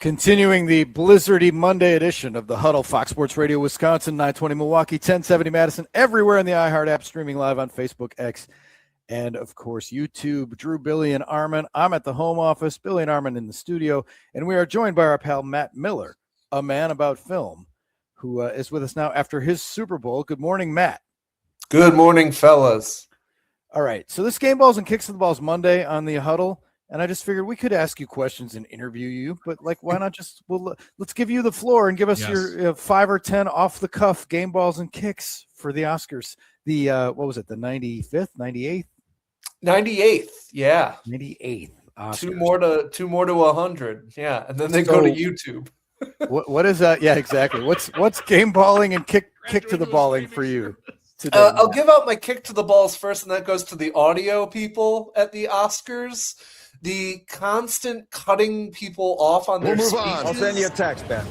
Continuing the blizzardy Monday edition of the Huddle, Fox Sports Radio, Wisconsin, 920 Milwaukee, 1070 Madison, everywhere in the iHeart app, streaming live on Facebook, X, and, of course, YouTube. Drew, Billy, and Armin. I'm at the home office, Billy and Armin in the studio, and we are joined by our pal Matt Mueller, a man about film, who is with us now after his Super Bowl. Good morning, Matt. Good morning, fellas. All right, so this Game Balls and Kicks to the Balls Monday on the Huddle. And I just figured we could ask you questions and interview you, but why not just let's give you the floor and give us your 5 or 10 off the cuff game balls and kicks for the Oscars. The what was it? The 95th, 98th, 98th, yeah, 98th. Oscars. Two more to 100, yeah, and then they go to YouTube. what is that? Yeah, exactly. What's game balling and kick to the balling for you? Today, I'll give out my kick to the balls first, and that goes to the audio people at the Oscars. The constant cutting people off on their speeches. I'll send you a text, Ben.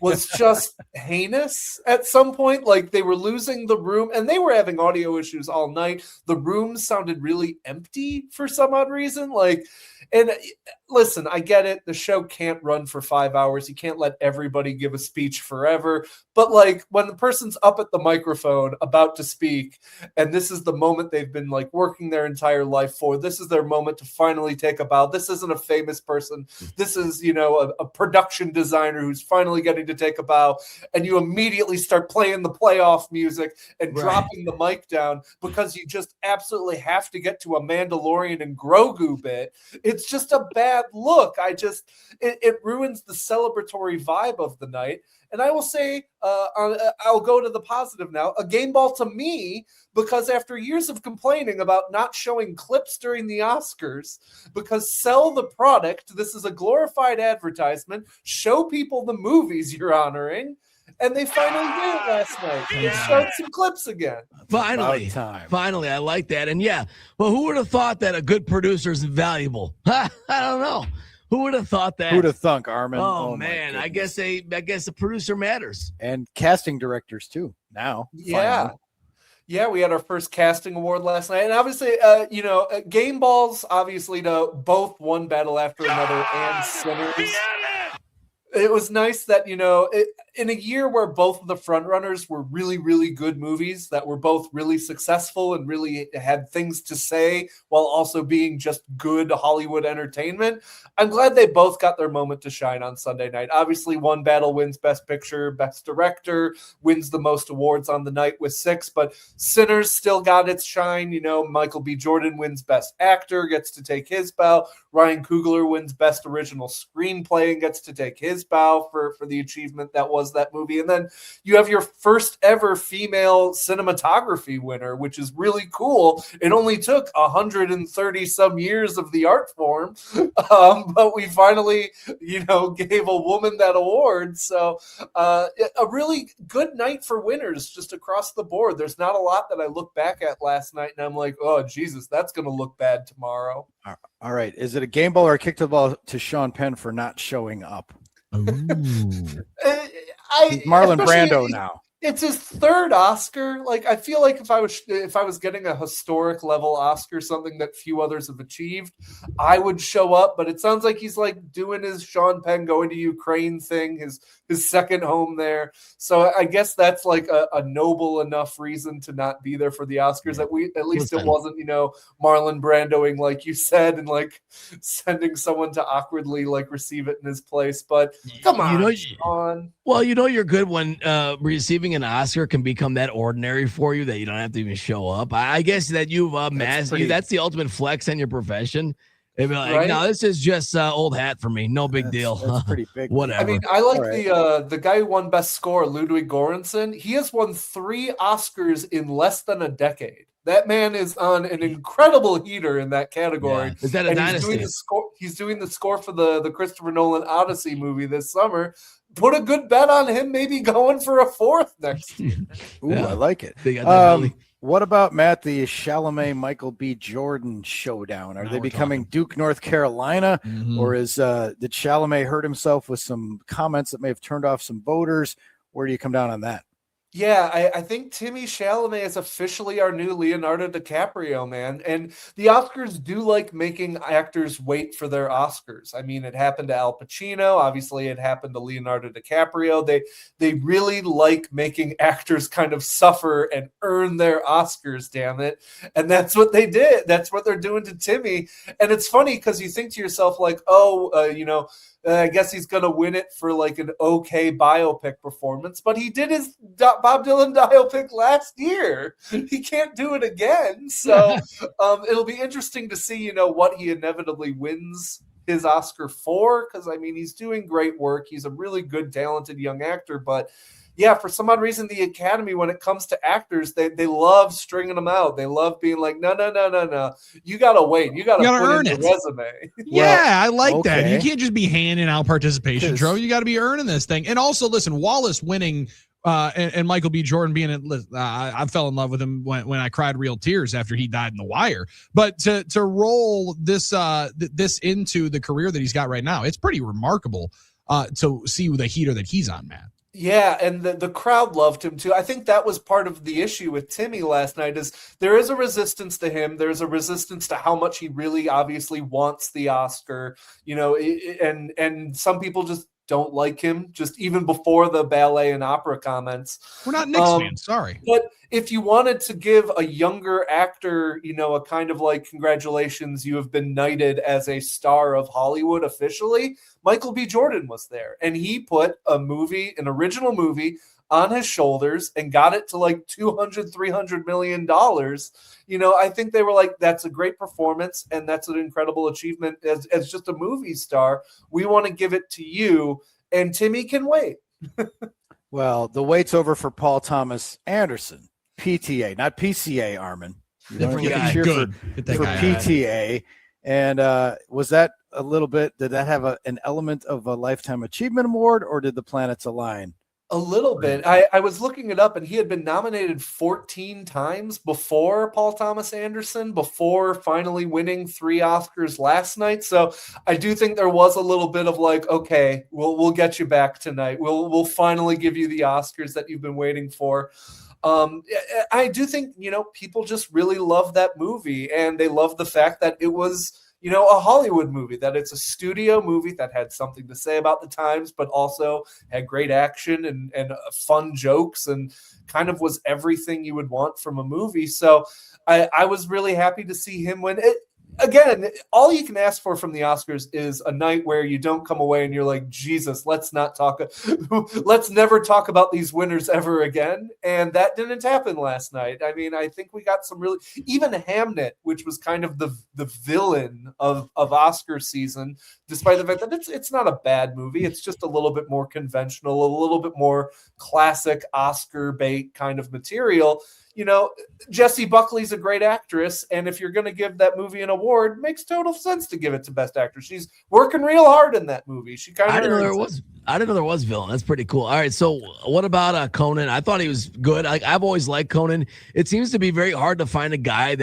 Was just heinous at some point. Like, they were losing the room, and they were having audio issues all night. The room sounded really empty for some odd reason. And listen, I get it. The show can't run for 5 hours. You can't let everybody give a speech forever. But when the person's up at the microphone about to speak, and this is the moment they've been working their entire life for, this is their moment to finally take a bow. This isn't a famous person. This is, a production designer who's finally getting to take a bow. And you immediately start playing the playoff music and dropping the mic down because you just absolutely have to get to a Mandalorian and Grogu bit. It's just a bad look. It ruins the celebratory vibe of the night. And I will say, I'll go to the positive now, a game ball to me, because after years of complaining about not showing clips during the Oscars, because sell the product, this is a glorified advertisement, show people the movies you're honoring. And they finally did it last night. They showed some clips again. Finally, I like that. And who would have thought that a good producer is valuable? I don't know. Who would have thought that? Who'd have thunk, Armin? Oh man, I guess the producer matters. And casting directors too. Now, yeah. Finally. Yeah, we had our first casting award last night. And obviously, Game Balls, obviously, both One Battle After Another and Sinners. It was nice that, in a year where both of the frontrunners were really, really good movies that were both really successful and really had things to say while also being just good Hollywood entertainment, I'm glad they both got their moment to shine on Sunday night. Obviously, One Battle wins Best Picture, Best Director, wins the most awards on the night with 6, but Sinners still got its shine. Michael B. Jordan wins Best Actor, gets to take his bow. Ryan Coogler wins Best Original Screenplay and gets to take his bow for the achievement that was that movie. And then you have your first ever female cinematography winner, which is really cool. It only took 130 some years of the art form, but we finally, gave a woman that award. So a really good night for winners just across the board. There's not a lot that I look back at last night and I'm like, oh, Jesus, that's going to look bad tomorrow. All right. Is it a game ball or a kick to the ball to Sean Penn for not showing up? Marlon Brando now. It's his third Oscar. I feel like if I was getting a historic level Oscar, something that few others have achieved, I would show up. But it sounds like he's doing his Sean Penn going to Ukraine thing, his second home there. So I guess that's a noble enough reason to not be there for the Oscars. At least it wasn't Marlon Brandoing like you said and sending someone to awkwardly receive it in his place. But come on, Sean. Well, you're good when receiving an Oscar can become that ordinary for you that you don't have to even show up. I guess that you've that's the ultimate flex in your profession. They'd be like, no, this is just old hat for me. No big deal. That's pretty big. Whatever. I mean, I like the guy who won Best Score, Ludwig Göransson. He has won 3 Oscars in less than a decade. That man is on an incredible heater in that category. Yeah. Is that a dynasty? He's doing the score for the Christopher Nolan Odyssey movie this summer. Put a good bet on him maybe going for a 4th next year. Ooh, I like it. What about, Matt, the Chalamet Michael B. Jordan showdown? Are they becoming Duke, North Carolina, or did Chalamet hurt himself with some comments that may have turned off some voters? Where do you come down on that? Yeah, I think Timmy Chalamet is officially our new Leonardo DiCaprio, man. And the Oscars do like making actors wait for their Oscars. I mean, it happened to Al Pacino. Obviously, it happened to Leonardo DiCaprio. They really like making actors kind of suffer and earn their Oscars, damn it. And that's what they did. That's what they're doing to Timmy. And it's funny because you think to yourself, like, I guess he's going to win it for like an okay biopic performance, but he did his Bob Dylan biopic last year. He can't do it again. So it'll be interesting to see, what he inevitably wins his Oscar for. Cause I mean, he's doing great work. He's a really good, talented young actor, but yeah, for some odd reason, the Academy, when it comes to actors, they love stringing them out. They love being like, no. You got to wait. You got to put in the resume. Yeah, I like that. You can't just be handing out participation trophy. You got to be earning this thing. And also, listen, Wallace winning and Michael B. Jordan being I fell in love with him when I cried real tears after he died in The Wire. But to roll this into the career that he's got right now, it's pretty remarkable to see the heater that he's on, Matt. Yeah, and the crowd loved him too. I think that was part of the issue with Timmy last night is there is a resistance to him. There's a resistance to how much he really obviously wants the Oscar, and some people just don't like him, just even before the ballet and opera comments. We're not Knicks fans, sorry. But if you wanted to give a younger actor, a kind of like, congratulations, you have been knighted as a star of Hollywood officially, Michael B. Jordan was there. And he put an original movie on his shoulders and got it to like $200-300 million. I think they were like, that's a great performance and that's an incredible achievement as just a movie star. We want to give it to you, and Timmy can wait. Well, the wait's over for Paul Thomas Anderson, PTA, not PCA, Armin. Different guy. Good. For PTA. And was that a little bit, did that have an element of a Lifetime Achievement Award, or did the planets align? A little bit. I was looking it up, and he had been nominated 14 times before Paul Thomas Anderson, before finally winning 3 Oscars last night. So I do think there was a little bit of like, okay, we'll get you back tonight. We'll finally give you the Oscars that you've been waiting for. I do think, people just really love that movie, and they love the fact that it was, a Hollywood movie, that it's a studio movie that had something to say about the times, but also had great action and fun jokes and kind of was everything you would want from a movie. So I was really happy to see him win it. Again, all you can ask for from the Oscars is a night where you don't come away and you're like, Jesus, let's never talk about these winners ever again. And that didn't happen last night. I mean, I think we got some really, even Hamnet, which was kind of the villain of Oscar season, despite the fact that it's not a bad movie. It's just a little bit more conventional, a little bit more classic Oscar bait kind of material. Jessie Buckley's a great actress, and if you're going to give that movie an award, it makes total sense to give it to Best Actress. She's working real hard in that movie. She kind of I didn't know there was villain. That's pretty cool. All right, so what about Conan? I thought he was good. I've always liked Conan. It seems to be very hard to find a guy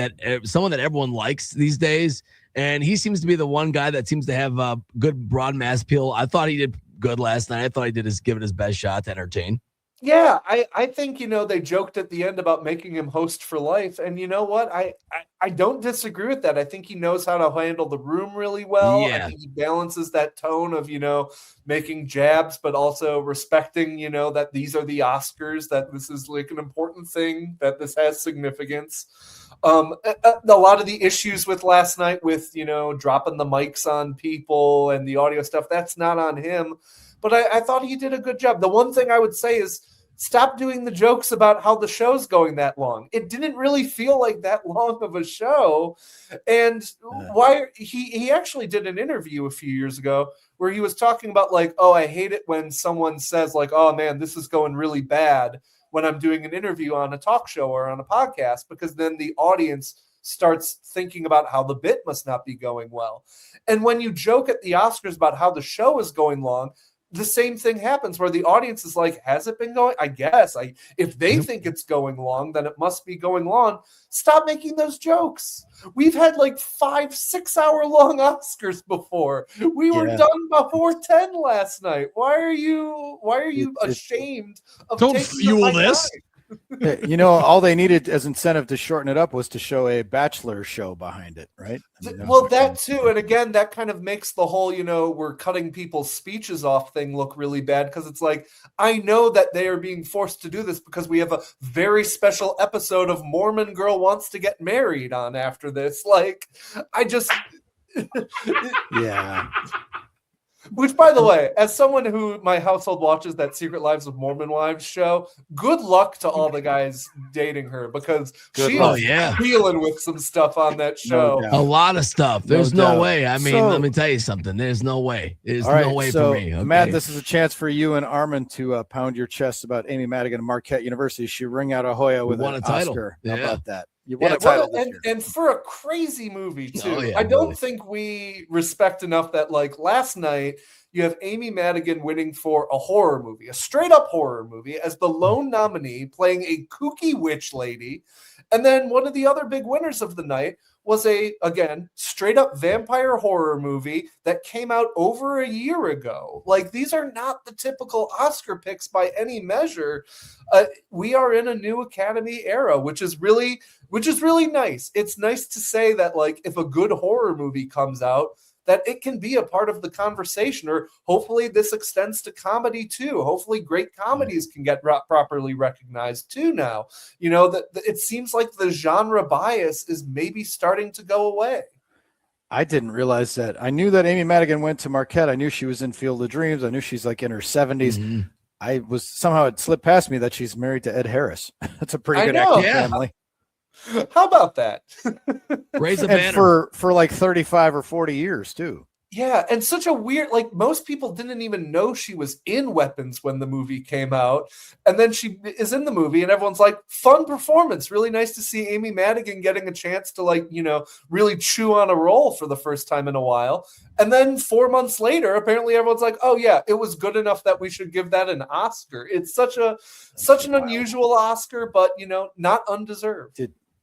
someone that everyone likes these days, and he seems to be the one guy that seems to have good broad mass appeal. I thought he did good last night. I thought he did give it his best shot to entertain. Yeah, I think, they joked at the end about making him host for life. And you know what? I don't disagree with that. I think he knows how to handle the room really well. Yeah. I think he balances that tone of, making jabs, but also respecting, that these are the Oscars, that this is like an important thing, that this has significance. A lot of the issues with last night with, dropping the mics on people and the audio stuff, that's not on him. But I thought he did a good job. The one thing I would say is stop doing the jokes about how the show's going that long. It didn't really feel like that long of a show. And why he actually did an interview a few years ago where he was talking about like, oh, I hate it when someone says like, oh man, this is going really bad when I'm doing an interview on a talk show or on a podcast, because then the audience starts thinking about how the bit must not be going well. And when you joke at the Oscars about how the show is going long, the same thing happens where the audience is like, has it been going? I guess. If they think it's going long, then it must be going long. Stop making those jokes. We've had like 5-6 hour long Oscars before. We were done before 10 last night. Why are you ashamed of don't taking fuel this? time? You know, all they needed as incentive to shorten it up was to show a Bachelor show behind it, right? I mean, that too. And again, that kind of makes the whole, we're cutting people's speeches off thing look really bad, because it's like, I know that they are being forced to do this because we have a very special episode of Mormon Girl Wants to Get Married on after this. Like, I just... yeah. Which, by the way, as someone who my household watches that Secret Lives of Mormon Wives show, good luck to all the guys dating her, because she is dealing with some stuff on that show. A lot of stuff. There's no way. I mean, let me tell you something. There's no way. There's no way for me. Okay? Matt, this is a chance for you and Armin to pound your chest about Amy Madigan of Marquette University. She ring out Ahoya with an Oscar. How about that? You won a title this year. And for a crazy movie, too. I don't think we respect enough that, like, last night, you have Amy Madigan winning for a horror movie, a straight-up horror movie, as the lone nominee, playing a kooky witch lady. And then one of the other big winners of the night was again, straight-up vampire horror movie that came out over a year ago. Like, these are not the typical Oscar picks by any measure. We are in a new Academy era, which is really nice. It's nice to say that, like, if a good horror movie comes out, that it can be a part of the conversation, or hopefully this extends to comedy too. Hopefully great comedies can get properly recognized too now. That it seems like the genre bias is maybe starting to go away. I didn't realize that. I knew that Amy Madigan went to Marquette. I knew she was in Field of Dreams. I knew she's like in her 70s. Mm-hmm. Somehow it slipped past me that she's married to Ed Harris. That's a pretty good acting family. How about that? Raise a banner. for like 35 or 40 years too. Yeah, and such a weird, like, most people didn't even know she was in Weapons when the movie came out, and then she is in the movie, and everyone's like, fun performance, really nice to see Amy Madigan getting a chance to, like, really chew on a role for the first time in a while. And then 4 months later, apparently everyone's like, oh yeah, it was good enough that we should give that an Oscar. It's such an unusual Oscar, but not undeserved.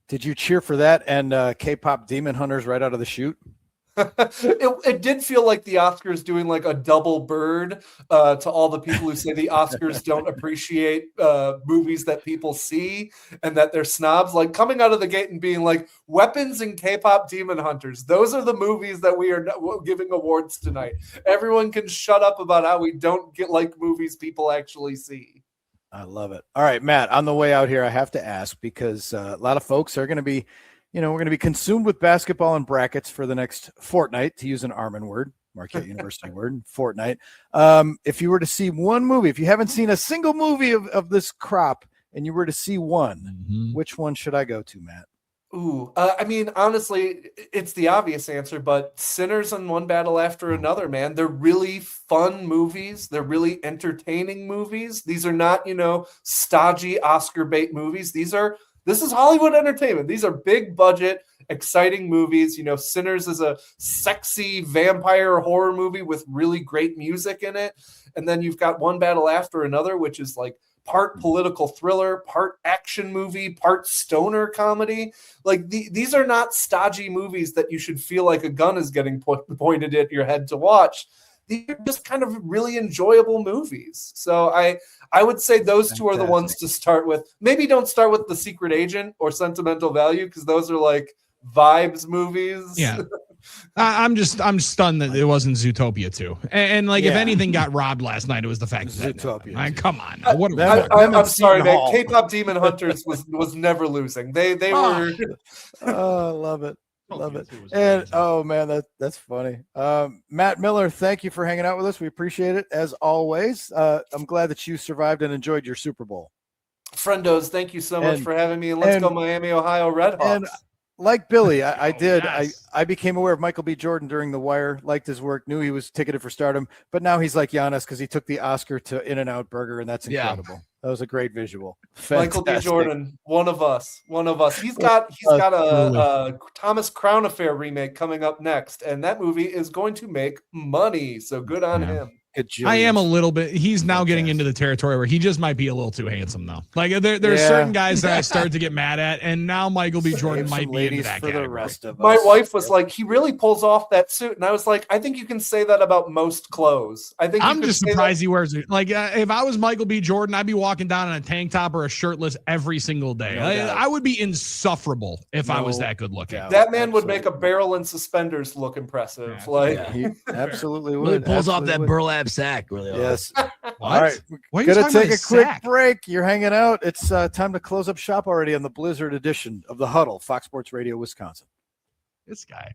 Did you cheer for that and K-pop Demon Hunters right out of the chute? It did feel like the Oscars doing like a double bird to all the people who say the Oscars don't appreciate movies that people see and that they're snobs, like coming out of the gate and being like, Weapons and K-pop Demon Hunters, those are the movies that we are giving awards tonight. Everyone can shut up about how we don't get like movies people actually see. I love it. All right, Matt, on the way out here, I have to ask, because a lot of folks are going to be, we're going to be consumed with basketball and brackets for the next fortnight, to use an Armin word, Marquette University word, fortnight. If you were to see one movie, if you haven't seen a single movie of this crop and you were to see one, which one should I go to, Matt? Ooh, I mean, honestly, it's the obvious answer, but Sinners and One Battle After Another, man. They're really fun movies. They're really entertaining movies. These are not, stodgy Oscar bait movies. This is Hollywood entertainment. These are big budget, exciting movies. Sinners is a sexy vampire horror movie with really great music in it. And then you've got One Battle After Another, which is like part political thriller, part action movie, part stoner comedy. Like these are not stodgy movies that you should feel like a gun is getting pointed at your head to watch. These are just kind of really enjoyable movies. So I would say those two are the ones to start with. Maybe don't start with The Secret Agent or Sentimental Value, because those are like vibes movies. Yeah. I'm stunned that it wasn't Zootopia 2. And like, if anything got robbed last night, it was the fact that Zootopia. Come on. I'm sorry, man. K-pop Demon Hunters was never losing. They were. Oh, love it. Love it. And oh man, that's funny. Matt Miller, thank you for hanging out with us. We appreciate it as always. I'm glad that you survived and enjoyed your Super Bowl. Friendos, thank you so much for having me. And let's go Miami, Ohio Redhawks. And like Billy, I did. Yes. I became aware of Michael B. Jordan during The Wire, liked his work, knew he was ticketed for stardom, but now he's like Giannis because he took the Oscar to In-N-Out Burger, and that's incredible. Yeah. That was a great visual. Fantastic. Michael B. Jordan, one of us. He's got a Thomas Crown Affair remake coming up next, and that movie is going to make money. So good on him. I am a little bit. He's now getting into the territory where he just might be a little too handsome, though. Like there's certain guys that I started to get mad at, and now Michael B. Jordan might be into that for category. the rest of us. My wife was like, he really pulls off that suit, and I was like, I think you can say that about most clothes. I think I'm just surprised he wears it. Like if I was Michael B. Jordan, I'd be walking down in a tank top or a shirtless every single day. I would be insufferable if I was that good looking. That man would make a barrel and suspenders look impressive. He absolutely would. Really pulls off that burlap sack. Really. Yes. All right. We're going to take a quick break. You're hanging out. It's time to close up shop already on the Blizzard edition of the Huddle, Fox Sports Radio, Wisconsin. This guy.